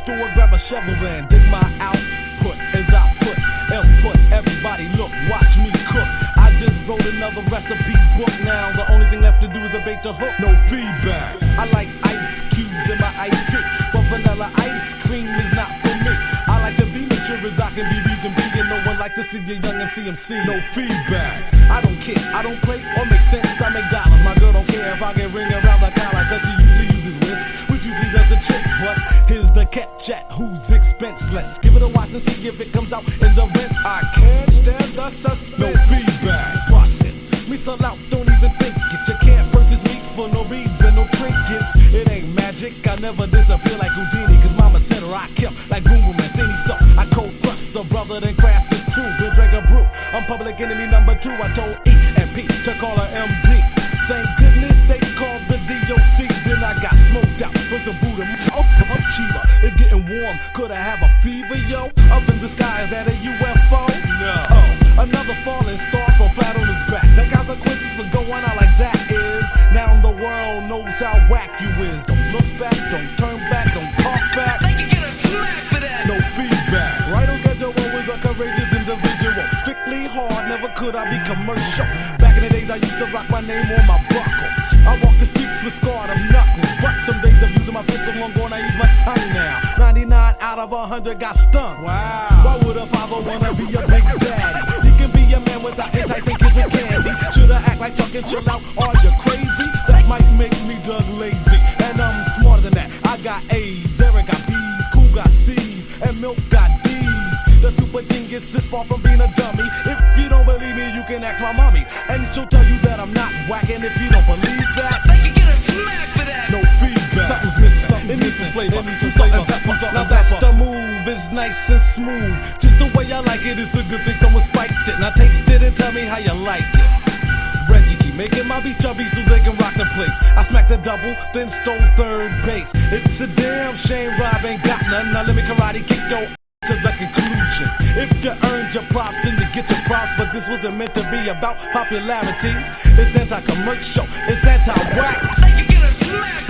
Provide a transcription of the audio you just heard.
store, grab a shovel and dig my output as I put input. Everybody look, watch me cook. I just wrote another recipe book now. The only thing left to do is abate the hook. No feedback. I like ice cubes in my iced tea, but vanilla ice cream is not for me. I like to be mature as I can be reason B, and no one like to see a young MC. No feedback. I don't care, I don't play or make sense. I make dollars. My girl don't care if I get ring around the collar, cause she usually uses whisk, which usually does the trick. But here's the catch at whose expense. Let's give it a watch and see if it comes out in the rinse. I can't stand the suspense. No feedback. Bust it. Me sell out, don't even think it. You can't purchase me for no beads and no trinkets. It ain't magic, I never disappear like Houdini, cause mama said rock him like Boom Boom Mancini. So I cold crushed the brother, then craft this true. Then drank a brew. I'm public enemy number 2. I told E and P to call her MD. Thank goodness they called the DOC. Then I got smoked out from some Buddha. Oh, Chiba, it's getting warm. Could I have a fever, yo? Up in the sky, is that a UFO? No. Oh, another falling star for flat on his back. The consequences for going out like that is now the world knows how whack you is. Don't look back, don't turn back, don't talk back. You get a smack for that. No feedback. Right on schedule, always a courageous individual. Strictly hard, never could I be commercial. Back in the days I used to rock my name on my buckle. I walk the streets with scarred knuckles. But them days I'm using my fist so long gone, I use my tongue now. 99 out of 100 got stung. Wow. Why would a father wanna be a big daddy? He can be a man without enticing kids with candy. Shoulda act like Chuck and chill out. Are you crazy? That might make me Doug lazy. And I'm smarter than that. I got A's, Eric got B's, Cool got C's, and Milk got D's. The super genius is far from being a dummy. If you don't believe me, you can ask my mommy, and she'll tell you that I'm not whacking. If you don't believe that, You get a smack for that. no feedback. Something's missing. It needs some flavor. It needs some flavor. Now that's the move. It's nice and smooth. Just the way I like it. It's a good thing someone spiked it. Now taste it and tell me how you like it. Reggie keep making my beats chubby so they can rock the place. I smacked the double, then stole third base. It's a damn shame Rob ain't got none. Now let me karate kick go to the conclusion. If you earned your props, then you get your props. But this wasn't meant to be about popularity. It's anti-commercial. It's anti-whack. You get a smack